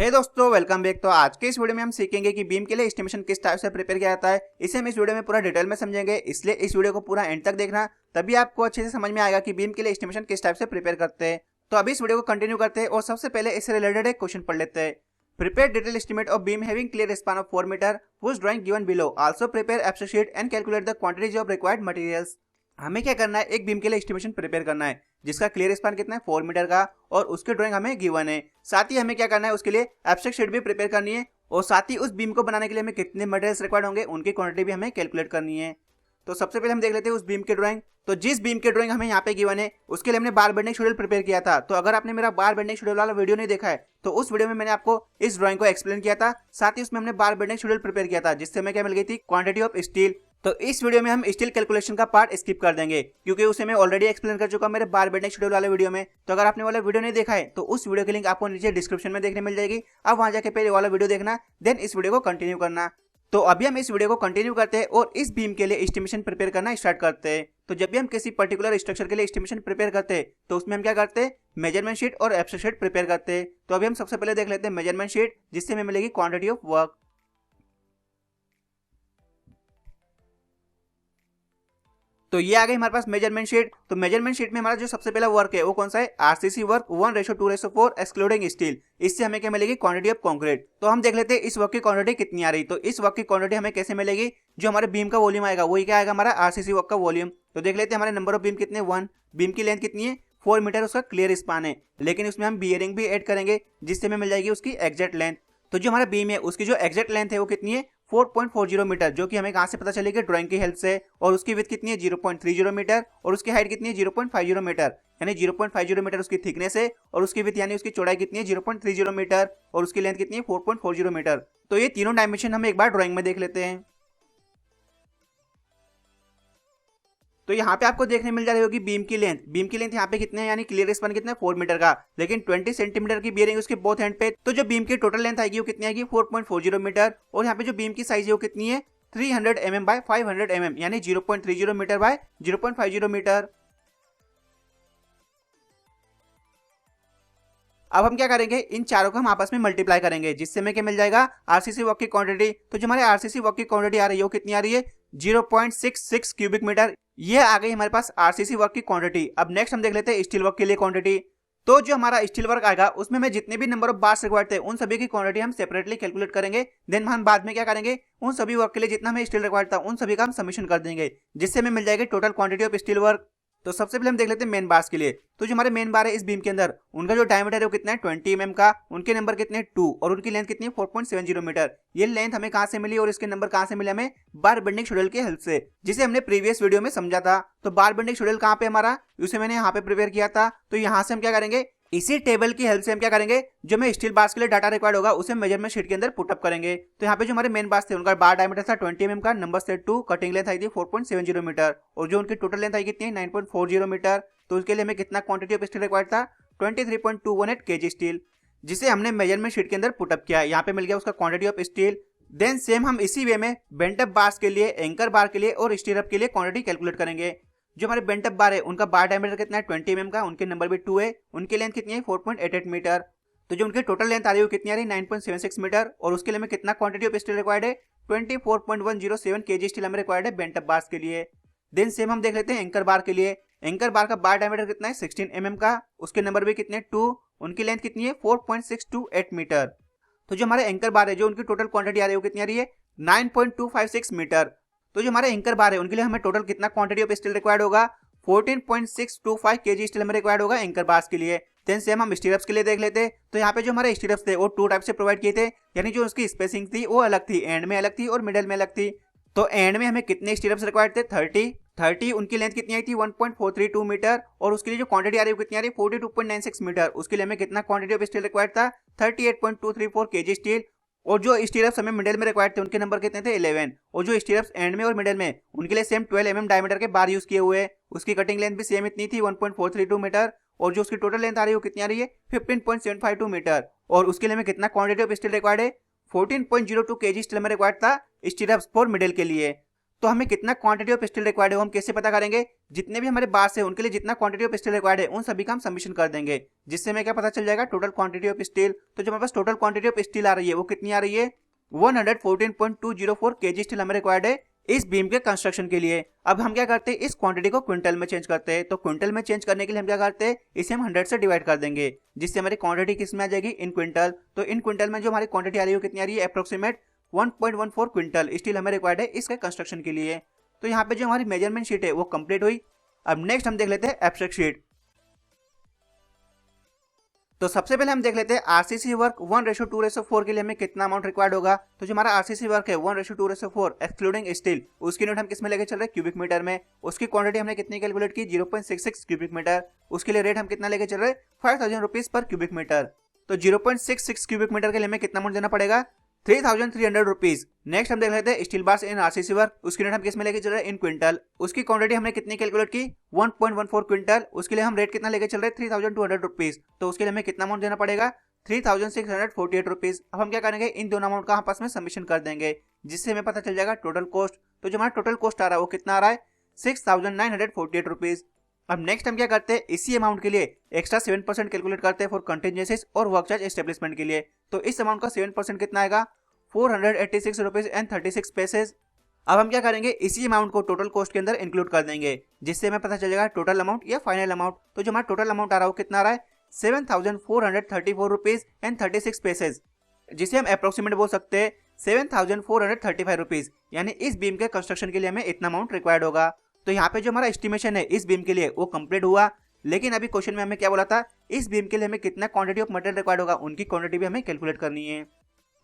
हे दोस्तों, welcome back. तो आज के इस वीडियो में हम सीखेंगे कि बीम के लिए एस्टिमेशन किस टाइप से प्रिपेयर किया जाता है। इसे हम इस वीडियो में पूरा डिटेल में समझेंगे, इसलिए इस वीडियो को पूरा एंड तक देखना, तभी आपको अच्छे से समझ में आएगा कि बीम के लिए एस्टिमेशन किस टाइप से प्रिपेयर करते हैं। तो अभी इस वीडियो को कंटिन्यू करते हैं और सबसे पहले इससे रिलेटेड एक क्वेश्चन पढ़ लेते हैं। Prepare detail estimate of beam having clear span of 4 metre whose drawing given below. Also prepare abstract sheet and calculate the quantities of required materials. हमें क्या करना है, एक बीम के लिए एस्टिमेशन प्रिपेयर करना है जिसका क्लियर स्पान कितना है 4 मीटर का, और उसकी ड्राइंग हमें गिवन है। साथ ही हमें क्या करना है, उसके लिए एब्स्ट्रैक्ट शीट भी प्रिपेयर करनी है, और साथ ही उस बीम को बनाने के लिए हमें कितने मटेरियल्स रिक्वायर्ड होंगे उनकी क्वांटिटी भी हमें कैलकुलेट करनी है। तो सबसे पहले हम देख लेते हैं उस बीम की ड्राइंग। तो जिस बीम की ड्राइंग हमें यहाँ पे गिवन है उसके लिए हमने बार बेंडिंग शेड्यूल प्रिपेयर किया था। तो अगर आपने मेरा बार बेंडिंग शेड्यूल वाला वीडियो नहीं देखा है तो उस वीडियो में मैंने आपको इस ड्राइंग को एक्सप्लेन किया था, साथ ही उसमें हमने बार बेंडिंग शेड्यूल प्रिपेयर किया था जिससे हमें क्या मिल गई थी, क्वांटिटी ऑफ स्टील। तो इस वीडियो में हम स्टील कैलकुलेशन का पार्ट स्किप कर देंगे क्योंकि उसे मैं ऑलरेडी एक्सप्लेन कर चुका मेरे बार बेंडिंग शेड्यूल वाले वीडियो में। तो अगर आपने वाला वीडियो नहीं देखा है तो उस वीडियो की लिंक आपको नीचे डिस्क्रिप्शन में देखने मिल जाएगी, आप वहां जाके पहले वाला वीडियो देखना, देन इस वीडियो को कंटिन्यू करना। तो अभी हम इस वीडियो को कंटिन्यू करते हैं और इस बीम के लिए एस्टिमेशन प्रिपेयर करना स्टार्ट करते हैं। तो जब भी हम किसी पर्टिकुलर स्ट्रक्चर के लिए एस्टिमेशन प्रिपेयर करते हैं तो उसमें हम क्या करते हैं, मेजरमेंट शीट और एब्स्ट्रैक्ट शीट प्रिपेयर करते हैं। तो अभी हम सबसे पहले देख लेते हैं मेजरमेंट शीट, जिससे हमें मिलेगी क्वांटिटी ऑफ वर्क। तो ये आ गई हमारे पास मेजरमेंट शीट। तो मेजरमेंट शीट में हमारा जो सबसे पहला वर्क है वो कौन सा है, आरसीसी वर्क 1:2:4 एक्सक्लूडिंग स्टील। इससे हमें क्या मिलेगी, क्वांटिटी ऑफ कंक्रीट। तो हम देख लेते हैं इस वर्क की क्वांटिटी कितनी आ रही। तो इस वर्क की क्वांटिटी हमें कैसे मिलेगी, जो हमारे बीम का वॉल्यूम आएगा वही क्या आएगा, हमारा आरसीसी वर्क का वॉल्यूम। तो देख लेते हैं हमारे नंबर ऑफ बीम कितने, 1। बीम की लेंथ कितनी है, 4 मीटर उसका क्लियर स्पान है, लेकिन उसमें हम बियरिंग भी ऐड करेंगे जिससे हमें मिल जाएगी उसकी एग्जैक्ट लेंथ। तो जो हमारा बीम है उसकी जो एग्जैक्ट लेंथ है वो कितनी है, 4.40 मीटर, जो कि हमें कहां से पता चलेगी, ड्राइंग की हेल्प से। और उसकी विड्थ कितनी है, 0.30 मीटर, और उसकी हाइट कितनी है, 0.50 मीटर, यानी 0.50 मीटर उसकी थिकनेस है, और उसकी विड्थ यानी उसकी चौड़ाई कितनी है, 0.30 मीटर, और उसकी लेंथ कितनी है, 4.40 मीटर। तो ये तीनों डायमेंशन हम एक बार ड्राइंग में देख लेते हैं। तो यहाँ पे आपको देखने मिल जा रही होगी बीम की लेंथ यहाँ पे कितने है, यानी क्लियर स्पान कितना है, 4 मीटर का, लेकिन 20 सेंटीमीटर की बियरिंग उसके बोथ एंड पे। तो जो बीम की टोटल लेंथ आएगी वो कितनी आएगी, 4.40 मीटर, और यहाँ पे जो बीम की साइज है वो कितनी है, 300 mm बाय 500 mm, यानी 0.30 मीटर बाय 0.50 मीटर। अब हम क्या करेंगे, इन चारों को हम आपस में मल्टीप्लाई करेंगे जिससे हमें क्या मिल जाएगा, आरसीसी वर्क की क्वांटिटी। तो जो हमारे आरसीसी वर्क की क्वांटिटी आ रही है वो कितनी आ रही है, 0.66 क्यूबिक मीटर। ये आ गई हमारे पास आरसीसी वर्क की क्वांटिटी। अब नेक्स्ट हम देख लेते हैं स्टील वर्क के लिए क्वांटिटी। तो जो हमारा स्टील वर्क आएगा उसमें हमें जितने भी नंबर ऑफ बार्स रिक्वायर्ड थे उन सभी की क्वांटिटी हम सेपरेटली कैलकुलेट करेंगे। देन हम बाद में क्या करेंगे, उन सभी वर्क के लिए जितना हमें स्टील रिक्वायर्ड था उन सभी का हम सबमिशन कर देंगे, जिससे हमें मिल जाएगी total quantity of steel work. तो सबसे पहले हम देख लेते हैं मेन बार्स के लिए। तो जो हमारे मेन बार है इस बीम के अंदर, उनका जो डायमीटर है वो कितना है, 20 mm का, उनके नंबर कितने 2, और उनकी लेंथ कितनी है, 4.70 मीटर। ये लेंथ हमें कहां से मिली और इसके नंबर कहां से मिले, हमें बार बेंडिंग शेड्यूल की हेल्प से, जिसे हमने प्रीवियस वीडियो में समझा था। तो बार बेंडिंग शेड्यूल कहां पे हमारा, उसे मैंने यहाँ पे प्रिपेयर किया था। तो यहाँ से हम क्या करेंगे, इसी टेबल की हेल्प से हम क्या करेंगे, जो हमें स्टील बार्स के लिए डाटा रिक्वायर्ड होगा उसे मेजरमेंट शीट के अंदर पुटअप करेंगे। तो यहाँ पे जो हमारे मेन बार्स थे उनका बार डायमीटर था 20 mm का, नंबर से 2, कटिंग लेंथ आई थी 4.70 मीटर, और जो उनकी टोटल लेंथ आई कितनी है, 9.40 मीटर। तो उसके लिए हमें कितना क्वांटिटी ऑफ स्टील रिक्वायर्ड था, 23.218 kg स्टील, जिसे हमने मेजरमेंट शीट के अंदर पुटअप किया। यहाँ पे मिल गया उसका quantity of steel. Then same हम इसी वे में बेंट अप बार्स के लिए, एंकर बार के लिए और स्टीरअप के लिए क्वांटिटी कैलकुलेट करेंगे। जो हमारे बेंट अप बार है उनका बार डायमीटर कितना है, 20 mm का, उनके नंबर भी 2 है, उनकी लेंथ कितनी है, 4.88 मीटर। तो जो उनकी टोटल लेंथ आ रही है वो कितनी आ रही है, 9.76 मीटर, और उसके लिए हमें कितना क्वांटिटी ऑफ स्टील रिक्वायर्ड है, 24.107 kg स्टील हमें रिक्वायर्ड है बेंट अप बार्स के लिए। देन सेम हम देख लेते हैं एंकर बार के लिए। एंकर बार का बार डायमीटर कितना है, 16 mm का, उसके नंबर भी कितने 2, उनकी लेंथ कितनी है, 4.628 मीटर। तो जो हमारे एंकर बार है, जो उनकी टोटल क्वांटिटी आ रही है वो कितनी आ रही है, 9.256 मीटर। तो जो हमारे एंकर बार है उनके लिए हमें टोटल कितना क्वांटिटी ऑफ स्टील रिक्वायर्ड होगा, 14.625 kg स्टील हमें रिक्वायर्ड होगा एंकर बार्स के लिए। देन सेम हम स्टीरअप्स के लिए देख लेते हैं। तो यहाँ पे जो हमारे स्टीरअप्स थे वो 2 टाइप से प्रोवाइड किए थे, यानी जो उसकी स्पेसिंग थी वो अलग थी, एंड में अलग थी और मिडल में अलग थी। तो एंड में हमें कितने स्टीरअप्स रिक्वायर्ड थे, 30। उनकी लेंथ कितनी आई थी, 1.432 मीटर, और उसके लिए जो क्वांटिटी आ रही है वो कितनी आ रही है, 42.96 मीटर। उसके लिए हमें कितना क्वांटिटी ऑफ स्टील रिक्वायर्ड था, 38.234 kg स्टील। और जो स्टीरअप्स हमें मिडिल में रिक्वायर्ड थे उनके नंबर कितने थे, 11, और जो स्टीरअप्स एंड में और मिडिल में उनके लिए सेम 12 mm डायमीटर के बार यूज किए हुए। उसकी कटिंग लेंथ भी सेम इतनी थी, 1.432 मीटर, और जो उसकी टोटल लेंथ आ रही है वो कितनी आ रही है, 15.752 मीटर। और उसके लिए हमें कितना क्वांटिटी ऑफ स्टील रिक्वायर्ड है, 14.02 kg स्टील में रिक्वायर्ड था स्टीरअप्स फॉर मिडिल के लिए। तो हमें कितना क्वांटिटी ऑफ स्टील रिक्वायर्ड है वो हम कैसे पता करेंगे, जितने भी हमारे बार्स है उनके लिए जितना क्वांटिटी ऑफ स्टील रिक्वायर्ड है उन सभी का हम सबमिशन कर देंगे, जिससे हमें क्या पता चल जाएगा टोटल क्वांटिटी ऑफ स्टील। तो जो हमारे पास टोटल क्वांटिटी ऑफ स्टील आ रही है वो कितनी आ रही है, 114.204 kg स्टील हमें रिक्वायर्ड है इस बीम के कंस्ट्रक्शन के लिए। अब हम क्या करते हैं, इस क्वांटिटी को क्विंटल में चेंज करते हैं। तो क्विंटल में चेंज करने के लिए हम क्या करते हैं, इसे हम 100 से डिवाइड कर देंगे, जिससे हमारी क्वांटिटी किस में आ जाएगी, इन क्विंटल। तो इन क्विंटल में जो हमारी क्वांटिटी आ रही है वो कितनी आ रही है, अप्रोक्सीमेट 1.14 क्विंटल स्टील हमें रिक्वायर्ड है इसके कंस्ट्रक्शन के लिए। तो यहाँ पे जो हमारी मेजरमेंट शीट है वो कंप्लीट हुई। अब नेक्स्ट हम देख लेते हैं एब्स्ट्रैक्ट शीट। तो सबसे पहले हम देख लेते हैं आरसीसी वर्क 1:2:4 के लिए हमें कितना अमाउंट रिक्वायर्ड होगा। तो जो हमारा आरसीसी वर्क है 1:2:4 एक्सक्लूडिंग स्टील, उसकी यूनिट हम किस में लेके चल रहे हैं, क्यूबिक मीटर में। उसकी क्वांटिटी हमने कितनी कैलकुलेट की, 0.66 क्यूबिक मीटर। उसके लिए रेट हम कितना लेके चल रहे हैं, 5000 रुपीज पर क्यूबिक मीटर। तो 0.66 क्यूबिक मीटर के लिए हमें कितना अमाउंट देना पड़ेगा, 3300 रुपीज। नेक्स्ट हम देख लेते हैं steel bars in RCC work, उसकी यूनिट हम किस में लेके चल रहे हैं, इन क्विंटल। उसकी क्वांटिटी हमने कितनी कैलकुलेट की, 1.14 क्विंटल। उसके लिए हम रेट कितना लेके चल रहे हैं, 3200 रुपीज। तो उसके लिए हमें कितना अमाउंट देना पड़ेगा, 3648 रुपीज। अब हम क्या करेंगे, इन दोनों अमाउंट का आपस में सबमिशन कर देंगे, जिससे हमें पता चल जाएगा टोटल कॉस्ट। तो जो हमारा टोटल कॉस्ट आ रहा है वो कितना आ रहा है, 6948 रुपीज। अब नेक्स्ट हम क्या करते हैं, इसी अमाउंट के लिए एक्स्ट्रा 7% कैलकुलेट करते हैं फॉर कंटिजेंसीज और वर्क चार्ज एस्टेब्लिशमेंट के लिए। तो इस अमाउंट का 7% कितना आएगा, 486 रुपीज एंड 36 पैसेज। अब हम क्या करेंगे, इसी अमाउंट को टोटल कॉस्ट के अंदर इंक्लूड कर देंगे, जिससे हमें पता चल जाएगा टोटल अमाउंट या फाइनल अमाउंट। तो जो हमारा टोटल अमाउंट आ रहा है वो कितना आ रहा है, 7434 रुपीज एंड 36 पैसेज, जिसे हम अप्रोक्सीमेट बोल सकते हैं 7435 रुपीज। यानी इस बीम के कंस्ट्रक्शन के लिए हमें इतना अमाउंट रिक्वायर्ड होगा। तो यहाँ पे जो हमारा एस्टिमेशन है इस बीम के लिए वो कंप्लीट हुआ। लेकिन अभी क्वेश्चन में हमें क्या बोला था, इस बीम के लिए हमें कितना क्वांटिटी ऑफ मटेरियल रिक्वायर्ड होगा, उनकी क्वांटिटी भी हमें कैलकुलेट करनी है।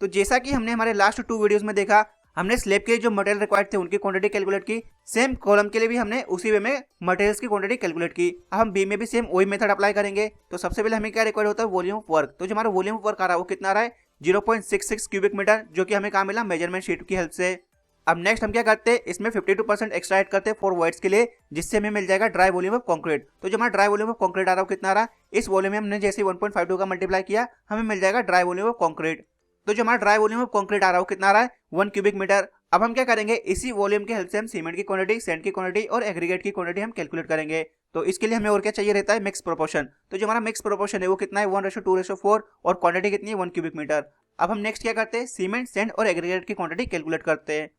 तो जैसा कि हमने हमारे लास्ट 2 वीडियोस में देखा, हमने स्लैब के जो मटेरियल रिक्वायर्ड थे उनकी क्वांटिटी कैलकुलेट की। सेम कॉलम के लिए भी हमने उसी वे में मटेरियल्स की क्वांटिटी कैलकुलेट की। अब हम बीम में भी सेम वही मेथड अप्लाई करेंगे। तो सबसे पहले हमें क्या रिक्वायर्ड होता है, वॉल्यूम ऑफ वर्क। तो जो हमारा वॉल्यूम ऑफ वर्क आ रहा है वो कितना आ रहा है, 0.66 क्यूबिक मीटर, जो कि हमें कहाँ मिला, मेजरमेंट शीट की हेल्प से। अब नेक्स्ट हम क्या करते हैं, इसमें 52% एक्स्ट्रा ऐड करते हैं फॉर वाइड्स के लिए, जिससे हमें मिल जाएगा ड्राई वॉल्यूम ऑफ कंक्रीट। तो जो हमारा ड्राई वॉल्यूम ऑफ कंक्रीट आ रहा है वो कितना आ रहा है, इस वॉल्यूम में हमने जैसे 1.52 का मल्टीप्लाई किया, हमें मिल जाएगा ड्राई वॉल्यूम ऑफ कंक्रीट। तो जो हमारा ड्राई वॉल्यूम ऑफ कंक्रीट आ रहा है वो कितना आ रहा है, 1 क्यूबिक मीटर। अब हम क्या करेंगे, इसी वॉल्यूम के हेल्प से हम सीमेंट की क्वांटिटी, सैंड की क्वांटिटी और एग्रीगेट की क्वांटिटी हम कैलकुलेट करेंगे। तो इसके लिए हमें और क्या चाहिए रहता है, मिक्स प्रोपोर्शन। तो जो हमारा मिक्स प्रोपोर्शन है वो कितना है, 1:2:4 और क्वांटिटी कितनी है, 1 क्यूबिक मीटर। अब हम नेक्स्ट क्या करते हैं, सीमेंट, सैंड और एग्रीगेट की क्वांटिटी कैलकुलेट करते हैं।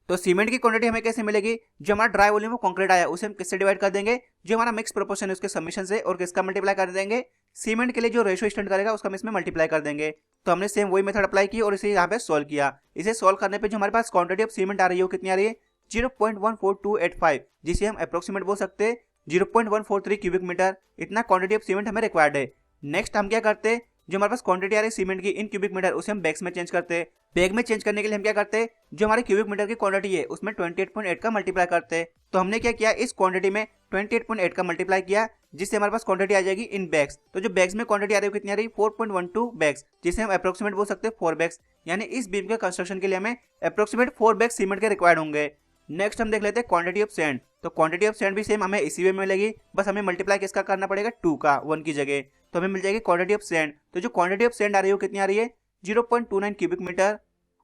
तो सीमेंट की क्वांटिटी हमें कैसे मिलेगी, जो हमारा ड्राई वॉल्यूम ऑफ कंक्रीट आया उसे हम किससे डिवाइड कर देंगे, जो हमारा मिक्स प्रोपोर्शन है उसके सबमिशन से, और किसका मल्टीप्लाई कर देंगे, सीमेंट के लिए जो रेशियो स्टैंड करेगा उसका हम इसमें मल्टीप्लाई कर देंगे। तो हमने सेम वही मेथड अप्लाई की और इसे यहाँ पे सॉल्व किया। इसे सॉल्व करने पे जो हमारे पास क्वांटिटी ऑफ सीमेंट आ रही है वो कितनी आ रही है, 0.14285, जिसे हम अप्रोक्सीमेट बोल सकते हैं 0.143 क्यूबिक मीटर। इतना क्वांटिटी ऑफ सीमेंट हमें रिक्वायर्ड है। नेक्स्ट हम क्या करते हैं, जो हमारे पास क्वांटिटी आ रही है सीमेंट की इन क्यूबिक मीटर, उसे हम बैग्स में चेंज करते हैं। बैग में चेंज करने के लिए हम क्या करते हैं, जो हमारे क्यूबिक मीटर की क्वांटिटी है उसमें 28.8 का मल्टीप्लाई करते हैं। तो हमने क्या किया, इस क्वांटिटी में 28.8 का मल्टीप्लाई किया, जिससे हमारे पास क्वांटिटी आ जाएगी इन बैग्स। तो जो बैग्स में क्वांटिटी आ रही है कितनी आ रही है, 4.12 बैग्स, जिसे हम अप्रोक्सीमेट बोल सकते हैं 4 बैग्स। यानी इस बीम के कंस्ट्रक्शन के लिए हमें अप्रोक्सीमेट 4 बैग सीमेंट के रिक्वायर्ड होंगे। नेक्स्ट हम देख लेते हैं क्वांटिटी ऑफ सैंड। तो क्वांटिटी ऑफ सैंड भी सेम हमें इसी वे में मिलेगी, बस हमें मल्टीप्लाई किसका करना पड़ेगा, 2 का, 1 की जगह। तो हमें मिल जाएगी क्वांटिटी ऑफ सैंड। तो जो क्वांटिटी ऑफ सैंड आ रही है वो कितनी आ रही है, 0.29 क्यूबिक मीटर।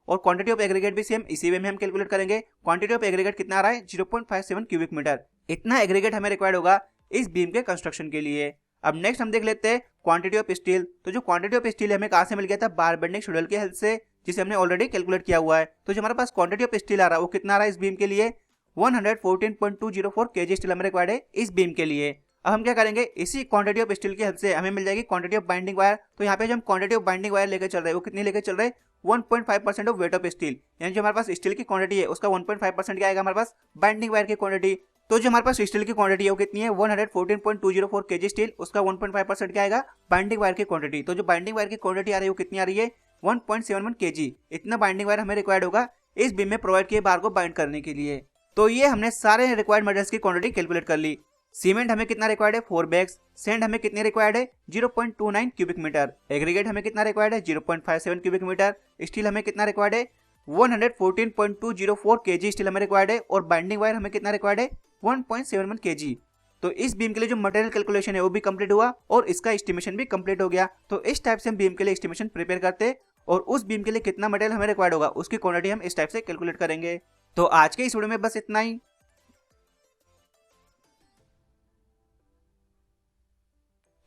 और क्वांटिटी ऑफ एग्रीगेट भी सेम इसी वे में हम कैलकुलेट करेंगे। क्वांटिटी ऑफ एग्रीगेट कितना आ रहा है, 0.57 क्यूबिक मीटर। इतना एग्रीगेट हमें रिक्वायर्ड होगा इस बीम के कंस्ट्रक्शन के लिए। अब नेक्स्ट हम देख लेते हैं क्वांटिटी ऑफ स्टील। तो जो क्वांटिटी ऑफ स्टील हमें कहाँ से मिल गया था, बार बेंडिंग शेड्यूल की हेल्प से, जिसे हमने ऑलरेडी कैलकुलेट किया हुआ है। तो जो हमारे पास क्वांटिटी ऑफ स्टील आ रहा है वो कितना आ रहा है इस बीम के लिए, 114.204 kg स्टील हमें रिक्वायर्ड है इस बीम के लिए। अब हम क्या करेंगे, इसी क्वांटिटी ऑफ स्टील की हेल्प से हमें मिल जाएगी क्वांटिटी ऑफ बाइंडिंग वायर। तो यहाँ पे जो हम क्वांटिटी ऑफ बाइंडिंग वायर लेकर चल रहे हैं वो कितनी लेकर चल रहे हैं, 1.5% ऑफ वेट ऑफ स्टील। यानी जो हमारे पास स्टील की क्वांटिटी है उसका 1.5% क्या आएगा हमारे पास, बाइंडिंग वायर की क्वांटिटी। तो जो हमारे पास स्टील की क्वांटिटी है वो कितनी है, 114.204 kg स्टील, उसका 1.5% क्या आएगा, बाइंडिंग वायर की क्वांटिटी। तो जो बाइंडिंग वायर की क्वांटिटी आ रही है वो कितनी आ रही है, 1.71 kg। इतना बाइंडिंग वायर हमें रिक्वायर्ड होगा इस बीम में प्रोवाइड किए बार को बाइंड करने के लिए। तो ये हमने सारे रिक्वायर्ड मटेरियल्स की क्वांटिटी कैलकुलेट कर ली। सीमेंट हमें कितना रिक्वायर्ड है, 4 बैग्स। सैंड हमें कितने रिक्वायर्ड है, 0.29 क्यूबिक मीटर। एग्रीगेट हमें कितना रिक्वायर्ड है, 0.57 क्यूबिक मीटर। स्टील हमें कितना रिक्वायर्ड है, 114.204 kg स्टील हमें रिक्वायर्ड है। और बाइंडिंग वायर हमें कितना रिक्वायर्ड है, 1.71 kg। तो इस बीम के लिए जो मटेरियल कैलकुलेशन है वो भी कंप्लीट हुआ और इसका एस्टिमेशन भी कंप्लीट हो गया। तो इस टाइप से हम बीम के लिए एस्टिमेशन प्रिपेयर करते हैं और उस बीम के लिए कितना मटेरियल हमें रिक्वायर्ड होगा उसकी क्वांटिटी हम इस टाइप से कैलकुलेट करेंगे। तो आज के इस वीडियो में बस इतना ही।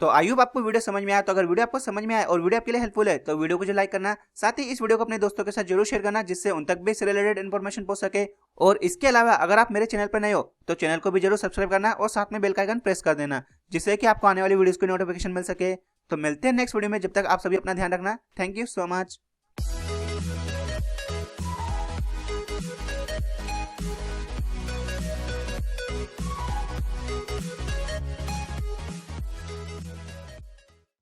तो आई होप आपको वीडियो समझ में आया। तो अगर वीडियो आपको समझ में आया और वीडियो आपके लिए हेल्पफुल है तो वीडियो को जो लाइक करना, साथ ही इस वीडियो को अपने दोस्तों के साथ जरूर शेयर करना, जिससे उन तक भी इससे रिलेटेड इन्फॉर्मेशन पहुंच सके। और इसके अलावा अगर आप मेरे चैनल पर नए हो तो चैनल को भी जरूर सब्सक्राइब करना और साथ में बेल का आइकन प्रेस कर देना, जिससे कि आपको आने वाली वीडियोस की नोटिफिकेशन मिल सके। तो मिलते हैं नेक्स्ट वीडियो में, जब तक आप सभी अपना ध्यान रखना। Thank you so much.